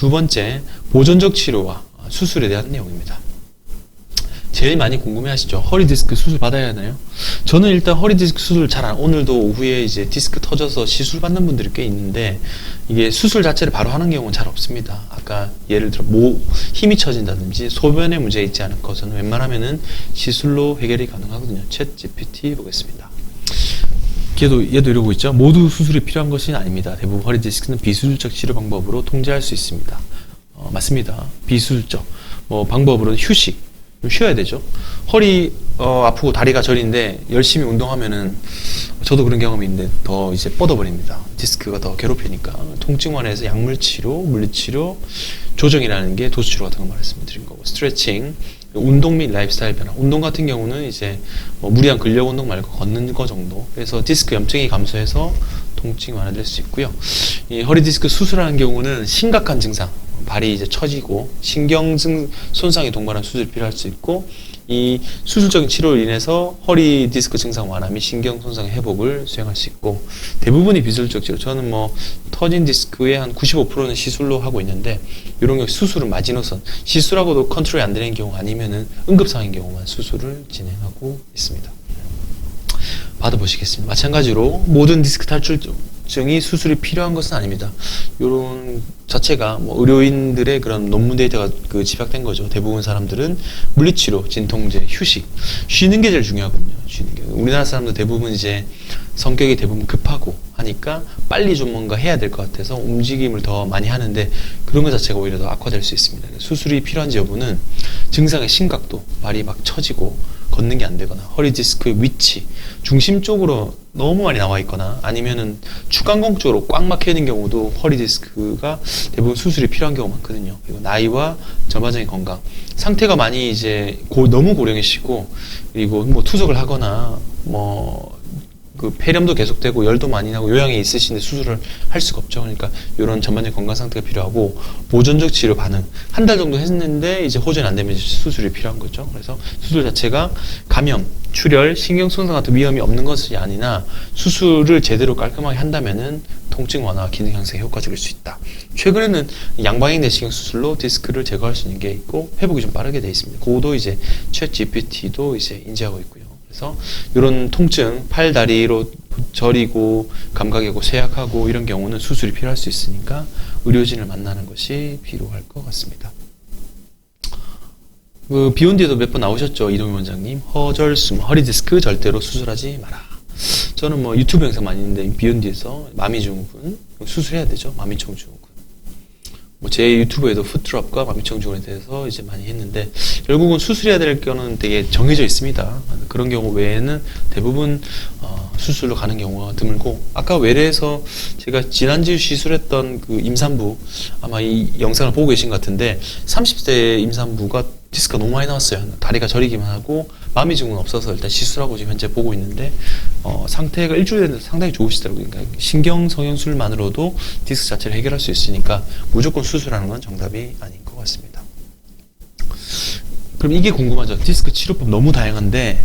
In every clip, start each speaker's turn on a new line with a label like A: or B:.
A: 두 번째, 보존적 치료와 수술에 대한 내용입니다. 제일 많이 궁금해하시죠? 허리 디스크 수술 받아야 하나요? 저는 일단 허리 디스크 수술 오늘도 오후에 이제 디스크 터져서 시술 받는 분들이 꽤 있는데, 이게 수술 자체를 바로 하는 경우는 잘 없습니다. 아까 예를 들어 힘이 처진다든지 소변에 문제 있지 않을 것은 웬만하면은 시술로 해결이 가능하거든요. 챗 GPT 보겠습니다. 얘도 이러고 있죠. 모두 수술이 필요한 것이 아닙니다. 대부분 허리 디스크는 비수술적 치료 방법으로 통제할 수 있습니다. 맞습니다. 비수술적 방법으로는 휴식, 좀 쉬어야 되죠. 허리 아프고 다리가 저린데 열심히 운동하면은, 저도 그런 경험이 있는데 더 이제 뻗어버립니다. 디스크가 더 괴롭히니까. 통증원에서 약물치료, 물리치료, 조정이라는 게 도수치료 같은 거 말씀드린 거고, 스트레칭, 운동 및 라이프스타일 변화. 운동 같은 경우는 이제 무리한 근력 운동 말고 걷는 거 정도. 그래서 디스크 염증이 감소해서 통증이 완화될 수 있고요. 이 허리 디스크 수술하는 경우는 심각한 증상, 발이 이제 처지고 신경 손상이 동반한 수술이 필요할 수 있고, 이 수술적인 치료로 인해서 허리 디스크 증상 완화 및 신경 손상 회복을 수행할 수 있고, 대부분이 비수술적 치료. 저는 터진 디스크의 한 95%는 시술로 하고 있는데, 이런 경우 수술은 마지노선, 시술하고도 컨트롤이 안 되는 경우 아니면은 응급상인 경우만 수술을 진행하고 있습니다. 받아보시겠습니다. 마찬가지로 모든 디스크 탈출증이 수술이 필요한 것은 아닙니다. 이런 자체가 의료인들의 그런 논문 데이터가 집약된 거죠. 대부분 사람들은 물리치료, 진통제, 휴식, 쉬는 게 제일 중요하거든요. 쉬는 게. 우리나라 사람들 대부분 이제 성격이 대부분 급하고 하니까 빨리 좀 뭔가 해야 될 것 같아서 움직임을 더 많이 하는데, 그런 것 자체가 오히려 더 악화될 수 있습니다. 수술이 필요한지 여부는 증상의 심각도, 발이 막 처지고 걷는 게 안 되거나, 허리 디스크의 위치, 중심 쪽으로 너무 많이 나와 있거나, 아니면은 추간공 쪽으로 꽉 막혀 있는 경우도 허리 디스크가 대부분 수술이 필요한 경우가 많거든요. 그리고 나이와 전반적인 건강, 상태가 많이 이제 너무 고령이시고, 그리고 투석을 하거나 폐렴도 계속되고 열도 많이 나고 요양에 있으신데 수술을 할 수가 없죠. 그러니까 이런 전반적인 건강 상태가 필요하고, 보존적 치료 반응, 한 달 정도 했는데 이제 호전이 안 되면 수술이 필요한 거죠. 그래서 수술 자체가 감염, 출혈, 신경 손상 같은 위험이 없는 것이 아니나, 수술을 제대로 깔끔하게 한다면은 통증 완화, 기능 향상에 효과적일 수 있다. 최근에는 양방향 내시경 수술로 디스크를 제거할 수 있는 게 있고, 회복이 좀 빠르게 되어 있습니다. 그것도 이제 챗 GPT도 이제 인지하고 있고요. 그래서 이런 통증, 팔, 다리로 저리고 감각이 오고 쇠약하고 이런 경우는 수술이 필요할 수 있으니까 의료진을 만나는 것이 필요할 것 같습니다. 비욘디에도 몇 번 나오셨죠, 이동희 원장님. 허절숨, 허리 디스크 절대로 수술하지 마라. 저는 유튜브 영상 많이 있는데, 비욘디에서 마미증후군 수술해야 되죠. 마미청증후군. 제 유튜브에도 푸트럽과 마미청증후군에 대해서 이제 많이 했는데, 결국은 수술해야 될 경우는 되게 정해져 있습니다. 그런 경우 외에는 대부분 수술로 가는 경우가 드물고, 아까 외래에서 제가 지난주 시술했던 임산부, 아마 이 영상을 보고 계신 것 같은데, 30대 임산부가 디스크가 너무 많이 나왔어요. 다리가 저리기만 하고 마미증후는 없어서 일단 시술하고 지금 현재 보고 있는데, 상태가 일주일 됐는데 상당히 좋으시더라고요. 그러니까 신경 성형술만으로도 디스크 자체를 해결할 수 있으니까 무조건 수술하는 건 정답이 아닌 것 같습니다. 그럼 이게 궁금하죠. 디스크 치료법 너무 다양한데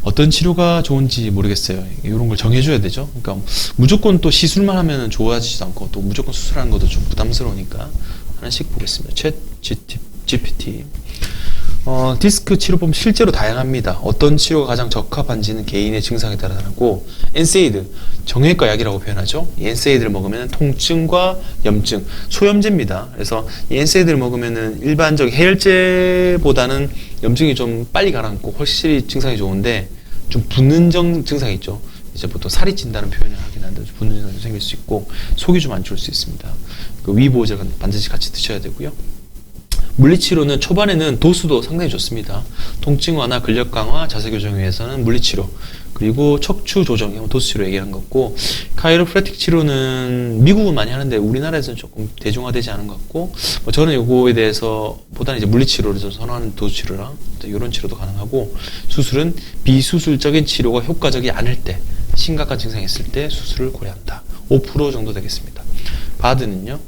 A: 어떤 치료가 좋은지 모르겠어요. 이런 걸 정해줘야 되죠. 그러니까 무조건 또 시술만 하면 좋아지지도 않고, 또 무조건 수술하는 것도 좀 부담스러우니까 하나씩 보겠습니다. 챗 GPT. 디스크 치료법 실제로 다양합니다. 어떤 치료가 가장 적합한지는 개인의 증상에 따라 다르고, 엔세이드, 정형외과 약이라고 표현하죠. 이 엔세이드를 먹으면 통증과 염증, 소염제입니다. 그래서 이 엔세이드를 먹으면 일반적 해열제보다는 염증이 좀 빨리 가라앉고 확실히 증상이 좋은데, 좀 붓는 증상이 있죠. 이제 보통 살이 찐다는 표현을 하긴 한데, 붓는 증상이 생길 수 있고, 속이 좀 안 좋을 수 있습니다. 위보호제를 반드시 같이 드셔야 되고요. 물리치료는 초반에는 도수도 상당히 좋습니다. 통증 완화, 근력 강화, 자세 교정을 위해서는 물리치료, 그리고 척추 조정, 도수치료 얘기한 거고, 카이로프래틱 치료는 미국은 많이 하는데 우리나라에서는 조금 대중화되지 않은 것 같고, 저는 요거에 대해서 보다는 이제 물리치료를 좀 선호하는 도수치료랑 이런 치료도 가능하고, 수술은 비수술적인 치료가 효과적이 않을 때, 심각한 증상이 있을 때 수술을 고려한다. 5% 정도 되겠습니다. 바드는요,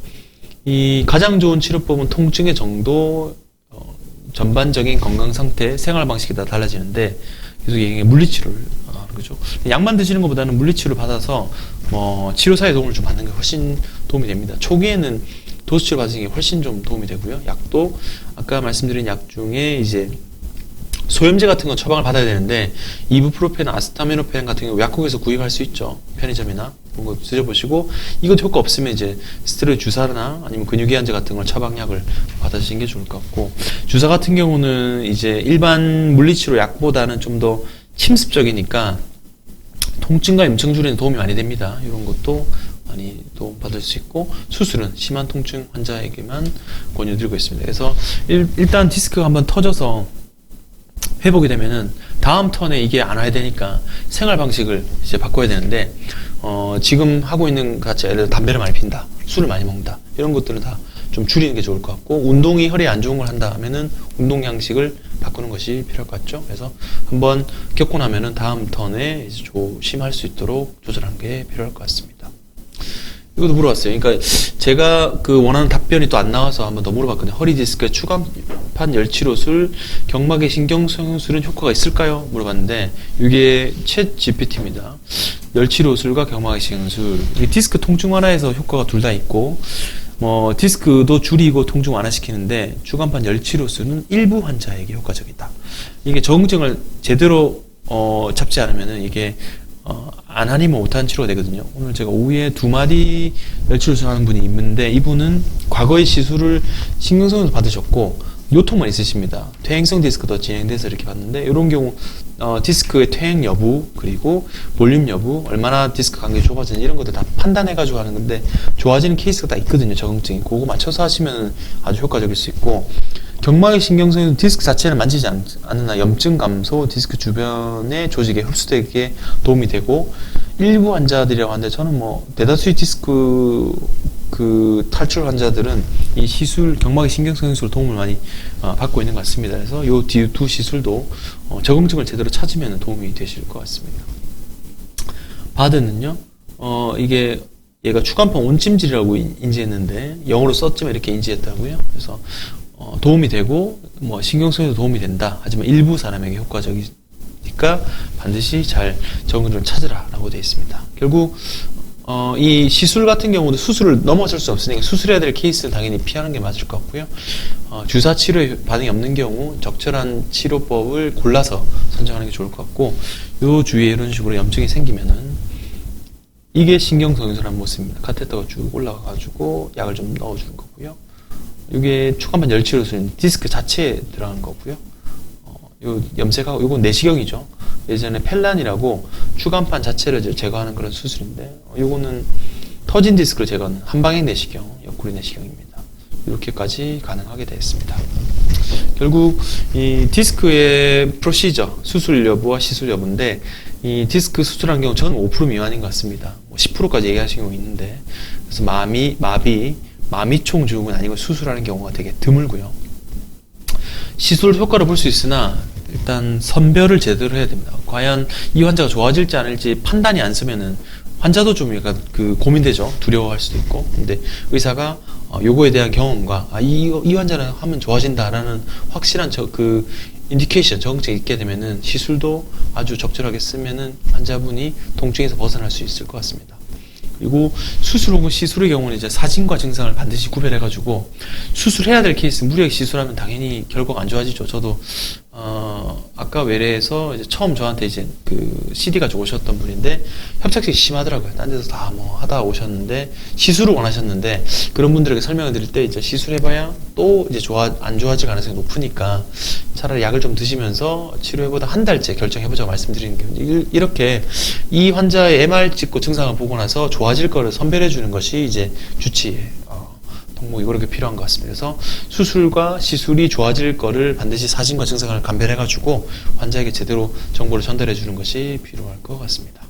A: 이 가장 좋은 치료법은 통증의 정도, 전반적인 건강 상태, 생활 방식이 다 달라지는데, 계속 얘기해 물리치료를 하는 거죠. 약만 드시는 것보다는 물리치료를 받아서 치료사의 도움을 좀 받는 게 훨씬 도움이 됩니다. 초기에는 도수 치료 받으시는 게 훨씬 좀 도움이 되고요. 약도 아까 말씀드린 약 중에 이제 소염제 같은 건 처방을 받아야 되는데 이부프로펜, 아스타미노펜 같은 경우 약국에서 구입할 수 있죠. 편의점이나 그런 거 드셔보시고 이것도 효과 없으면 이제 스테로이드 주사나 아니면 근육이완제 같은 걸 처방약을 받으시는 게 좋을 것 같고, 주사 같은 경우는 이제 일반 물리치료 약보다는 좀 더 침습적이니까 통증과 염증 줄이는 도움이 많이 됩니다. 이런 것도 많이 도움 받을 수 있고, 수술은 심한 통증 환자에게만 권유드리고 있습니다. 그래서 일단 디스크가 한번 터져서 회복이 되면은 다음 턴에 이게 안 와야 되니까 생활 방식을 이제 바꿔야 되는데, 지금 하고 있는 같이 예를 들어 담배를 많이 핀다, 술을 많이 먹는다, 이런 것들은 다 좀 줄이는 게 좋을 것 같고, 운동이 허리에 안 좋은 걸 한다 하면은 운동 양식을 바꾸는 것이 필요할 것 같죠. 그래서 한번 겪고 나면은 다음 턴에 이제 조심할 수 있도록 조절하는 게 필요할 것 같습니다. 이것도 물어봤어요. 그러니까 제가 그 원하는 답변이 또 안 나와서 한번 더 물어봤거든요. 허리 디스크 추간판 열치료술, 경막의 신경성형술은 효과가 있을까요? 물어봤는데 이게 챗 GPT입니다. 열치료술과 경막의 신경술, 디스크 통증 완화에서 효과가 둘 다 있고, 디스크도 줄이고 통증 완화시키는데 추간판 열치료술은 일부 환자에게 효과적이다. 이게 적응증을 제대로 잡지 않으면은 이게 안 하니면 못한 치료가 되거든요. 오늘 제가 오후에 2마디 열치료술 하는 분이 있는데, 이분은 과거에 시술을 신경성형수 받으셨고 요통만 있으십니다. 퇴행성 디스크도 진행돼서 이렇게 봤는데, 이런 경우 디스크의 퇴행 여부, 그리고 볼륨 여부, 얼마나 디스크 간격이 좁아지는 이런 것들 다 판단해가지고 하는 건데, 좋아지는 케이스가 다 있거든요. 적응증이. 그거 맞춰서 하시면 아주 효과적일 수 있고, 경막의 신경성은 디스크 자체를 만지지 않으나 염증 감소, 디스크 주변의 조직에 흡수되게 도움이 되고, 일부 환자들이라고 하는데 저는 대다수의 디스크 탈출 환자들은 이 시술, 경막의 신경성형술 도움을 많이 받고 있는 것 같습니다. 그래서 이 두 시술도 적응증을 제대로 찾으면 도움이 되실 것 같습니다. 바드는요, 이게 얘가 추간판 온찜질이라고 인지했는데 영어로 썼지만 이렇게 인지했다고요. 그래서 도움이 되고 신경성에도 도움이 된다. 하지만 일부 사람에게 효과적이니까 반드시 잘 적응을 찾으라 라고 되어 있습니다. 결국 이 시술 같은 경우도 수술을 넘어설 수 없으니까 수술해야 될 케이스는 당연히 피하는 게 맞을 것 같고요. 주사 치료에 반응이 없는 경우 적절한 치료법을 골라서 선정하는 게 좋을 것 같고, 요 주위에 이런 식으로 염증이 생기면은 이게 신경성형술한 모습입니다. 카테터가 쭉 올라가가지고 약을 좀 넣어주는 거고요. 이게 추간판 열치료술은 디스크 자체에 들어간 거고요. 요 염색하고, 요건 내시경이죠. 예전에 펠란이라고 추간판 자체를 제거하는 그런 수술인데, 요거는 터진 디스크를 제거하는 한방향 내시경, 옆구리 내시경입니다. 이렇게까지 가능하게 되었습니다. 결국 이 디스크의 프로시저, 수술 여부와 시술 여부인데, 이 디스크 수술한 경우 저는 5% 미만인 것 같습니다. 10%까지 얘기하시는 경우 있는데, 그래서 마미총 증후군 아니고 수술하는 경우가 되게 드물고요. 시술 효과를 볼 수 있으나 일단 선별을 제대로 해야 됩니다. 과연 이 환자가 좋아질지 않을지 판단이 안 서면은 환자도 좀 약간 고민되죠. 두려워할 수도 있고. 근데 의사가 요거에 대한 경험과 이 환자는 하면 좋아진다라는 확실한 인디케이션, 적응증이 있게 되면은 시술도 아주 적절하게 쓰면은 환자분이 통증에서 벗어날 수 있을 것 같습니다. 그리고 수술 혹은 시술의 경우는 이제 사진과 증상을 반드시 구별해가지고, 수술해야 될 케이스, 무리하게 시술하면 당연히 결과가 안 좋아지죠. 저도 아까 외래에서 이제 처음 저한테 이제 CD 가지고 오셨던 분인데 협착증이 심하더라고요. 딴 데서 다 하다 오셨는데 시술을 원하셨는데, 그런 분들에게 설명을 드릴 때 이제 시술해봐야 또 이제 안 좋아질 가능성이 높으니까 차라리 약을 좀 드시면서 치료해보다 한 달째 결정해보자고 말씀드리는 게, 이렇게 이 환자의 MR 찍고 증상을 보고 나서 좋아질 거를 선별해주는 것이 이제 주치의 동목이 그렇게 필요한 것 같습니다. 그래서 수술과 시술이 좋아질 거를 반드시 사진과 증상을 감별해가지고 환자에게 제대로 정보를 전달해 주는 것이 필요할 것 같습니다.